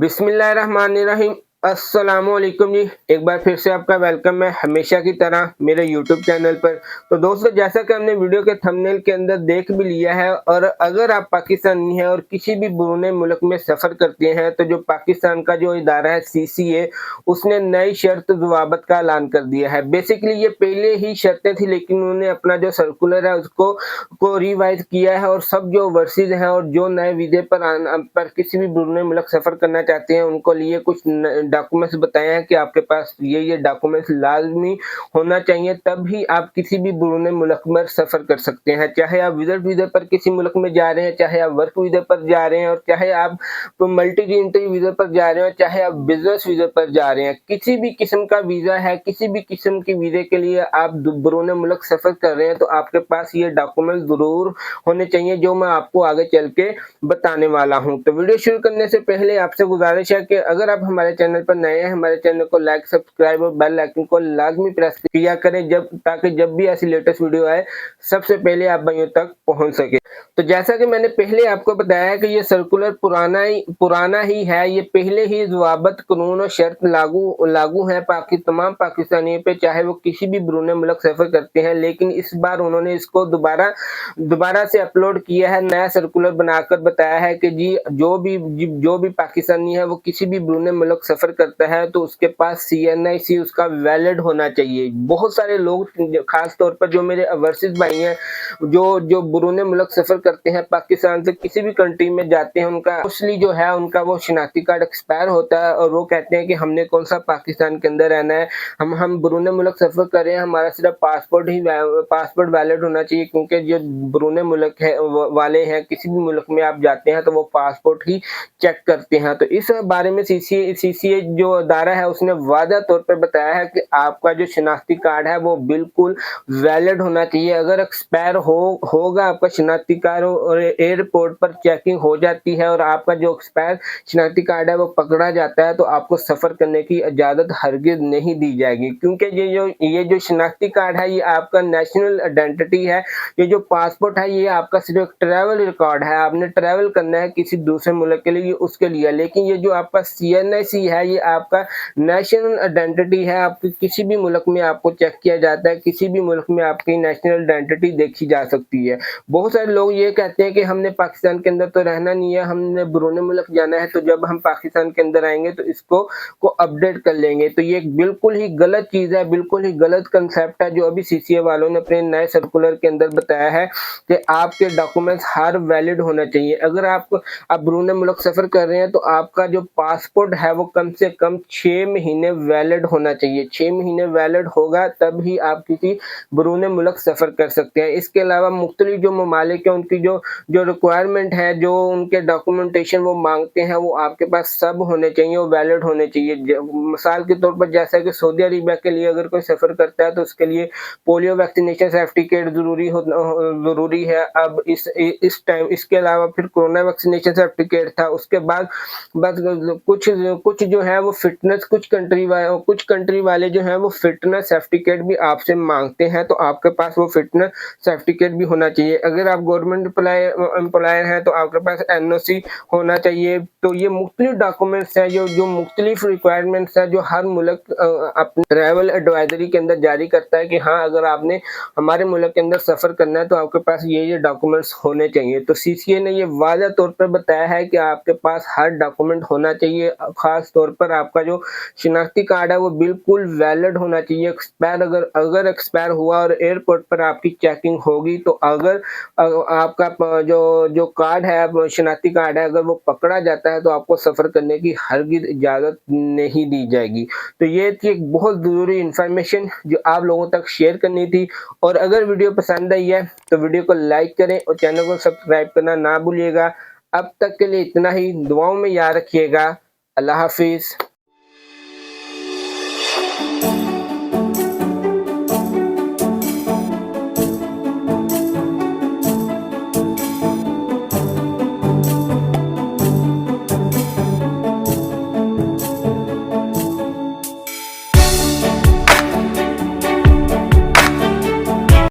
बिस्मिल्लाहिर्रहमानिर्रहीम। अस्सलामुअलैकुम जी। एक बार फिर से आपका वेलकम है हमेशा की तरह मेरे यूट्यूब चैनल पर। तो दोस्तों, जैसा कि हमने वीडियो के थंबनेल के अंदर देख भी लिया है, और अगर आप पाकिस्तानी हैं और किसी भी बुरे मुल्क में सफ़र करते हैं तो जो पाकिस्तान का जो इदारा है सीसीए, उसने नई शर्त ज़वाबत का ऐलान कर दिया है। बेसिकली ये पहले ही शर्तें थी, लेकिन उन्होंने अपना जो सर्कुलर है उसको रिवाइज किया है, और सब जो ओवरसीज हैं और जो नए वीज़े पर किसी भी बुरे मुल्क सफ़र करना चाहते हैं उनको लिए कुछ डॉक्यूमेंट्स बताए हैं कि आपके पास ये डॉक्यूमेंट्स लाजमी होना चाहिए, तब ही आप किसी भी बुरे मुल्क में सफ़र कर सकते हैं। चाहे आप विजिट वीज़े पर किसी मुल्क में जा रहे हैं, चाहे आप वर्क वीज़े पर जा रहे हैं, और चाहे आप मल्टी एंट्री वीज़े पर जा रहे हैं, चाहे आप बिजनेस वीज़े पर जा रहे हैं, किसी भी किस्म का वीज़ा है, किसी भी किस्म की वीज़े के लिए आप बुरे मुल्क सफ़र कर रहे हैं तो आपके पास ये डॉक्यूमेंट ज़रूर होने चाहिए, जो मैं आपको आगे चल के बताने वाला हूं। तो वीडियो शुरू करने से पहले आपसे गुजारिश है कि अगर आप हमारे चैनल पर नए हैं, हमारे चैनल को लाइक, सब्सक्राइब और बेल आइकन को लाजमी प्रेस किया करें, ताकि जब भी ऐसी लेटेस्ट वीडियो आए सबसे पहले आप भाइयों तक पहुंच सके। तो जैसा कि मैंने पहले आपको बताया कि ये सर्कुलर पुराना ही है, ये पहले ही ज़वाबत, कानून और शर्त लागू है तमाम पाकिस्तानियों पे, चाहे वो किसी भी बुरे मुल्क सफ़र करते हैं। लेकिन इस बार उन्होंने इसको दोबारा से अपलोड किया है, नया सर्कुलर बनाकर बताया है कि जी जो भी पाकिस्तानी है वो किसी भी बुरे मुल्क सफ़र करता है तो उसके पास CNIC उसका वैलिड होना चाहिए। बहुत सारे लोग, खास तौर पर जो मेरे ओवरसीज भाई हैं, जो बुरे मुल्क सफ़र करते हैं, पाकिस्तान से किसी भी कंट्री में जाते हैं, उनका मोस्टली जो है उनका वो शनाख्ती कार्ड एक्सपायर होता है, और वो कहते हैं कि हमने कौन सा पाकिस्तान के अंदर रहना है, हम बुरे मुल्क सफ़र कर रहे हैं, हमारा सिर्फ पासपोर्ट वैलिड होना चाहिए, क्योंकि जो बुरे मुल्क है वाले हैं, किसी भी मुल्क में आप जाते हैं तो वो पासपोर्ट ही चेक करते हैं। तो इस बारे में सीसीए जो अदारा है उसने वादा तौर पर बताया है कि आपका जो शनाख्ती कार्ड है वो बिल्कुल वैलिड होना चाहिए। अगर एक्सपायर होगा आपका शनाख्ती कार्ड और एयरपोर्ट पर चेकिंग हो जाती है और आपका जो एक्सपायर शनाख्ती कार्ड है वो पकड़ा जाता है, तो आपको सफ़र करने की इजाज़त हरगिज़ नहीं दी जाएगी, क्योंकि ये जो शनाख्ती कार्ड है ये आपका नेशनल आइडेंटिटी है। ये जो पासपोर्ट है ये आपका सिर्फ ट्रैवल रिकॉर्ड है, आपने ट्रैवल करना है किसी दूसरे मुल्क के लिए, उसके लिए। लेकिन ये जो आपका CNIC है ये आपका नेशनल आइडेंटिटी है, आपकी किसी भी मुल्क में आपको चेक किया जाता है, किसी भी मुल्क में आपकी नेशनल आइडेंटिटी देखी जा सकती है। बहुत सारे लोग ये कहते हैं कि हमने पाकिस्तान के अंदर तो रहना नहीं है, हमने बुरे मुल्क जाना है, तो जब हम पाकिस्तान के अंदर आएंगे तो इसको अपडेट कर लेंगे। तो ये बिल्कुल ही गलत चीज़ है, बिल्कुल ही गलत कंसेप्ट है जो अभी सीसीए वालों ने अपने नए सर्कुलर के अंदर बताया है कि आपके डॉक्यूमेंट्स हर वैलिड होना चाहिए। अगर आप बुरे मुल्क सफ़र कर रहे हैं तो आपका जो पासपोर्ट है वो कम से कम 6 महीने वैलिड होना चाहिए। 6 महीने वैलिड होगा तब ही आप किसी बुरे मुल्क सफ़र कर सकते हैं। इसके अलावा मुख्तलिफ जो ममालिक हैं उनकी जो रिक्वायरमेंट है, जो उनके डॉक्यूमेंटेशन वो मांगते हैं, वो आपके पास सब होने चाहिए, वो वैलिड होने चाहिए। मिसाल के तौर पर जैसा कि सऊदी अरेबिया के लिए अगर कोई सफ़र करता है तो उसके लिए पोलियो वैक्सीनेशन सर्टिफिकेट ज़रूरी है। अब इस टाइम इसके अलावा फिर कोरोना वैक्सीनेशन सर्टिफिकेट था। उसके बाद बस कुछ जो है वो फिटनेस, कुछ कंट्री वाले जो हैं वो फिटनेस सर्टिफिकेट भी आपसे मांगते हैं, तो आपके पास वो फिटनेस सर्टिफिकेट भी होना चाहिए। अगर आप गवर्नमेंट एम्प्लॉयर हैं तो आपके पास NOC होना चाहिए। तो ये मुख्तलिफ डॉक्यूमेंट्स हैं, जो मुख्तलिफ रिक्वायरमेंट्स हैं, जो हर मुल्क अपने ट्रैवल एडवाइजरी के अंदर जारी करता है कि हाँ, अगर आपने हमारे मुल्क के अंदर सफ़र करना है तो आपके पास ये डॉक्यूमेंट्स होने चाहिए। तो सीसीए ने ये वाज़ा तौर पर बताया है कि आपके पास हर डॉक्यूमेंट होना चाहिए। ख़ास तौर पर आपका जो शनाख्ती कार्ड है वो बिल्कुल वैलिड होना चाहिए। अगर एक्सपायर हुआ और एयरपोर्ट पर आपकी चेकिंग होगी, तो अगर आपका जो कार्ड है, शनाख्ती कार्ड है, अगर वो पकड़ा जाता है तो आपको सफ़र करने की हरगिज़ इजाज़त नहीं दी जाएगी। तो ये थी एक बहुत ज़रूरी इन्फॉर्मेशन जो आप लोगों तक शेयर करनी थी। और अगर वीडियो पसंद आई है तो वीडियो को लाइक करें और चैनल को सब्सक्राइब करना ना भूलिएगा। अब तक के लिए इतना ही। दुआओं में याद रखिएगा। अल्लाह हाफिज़।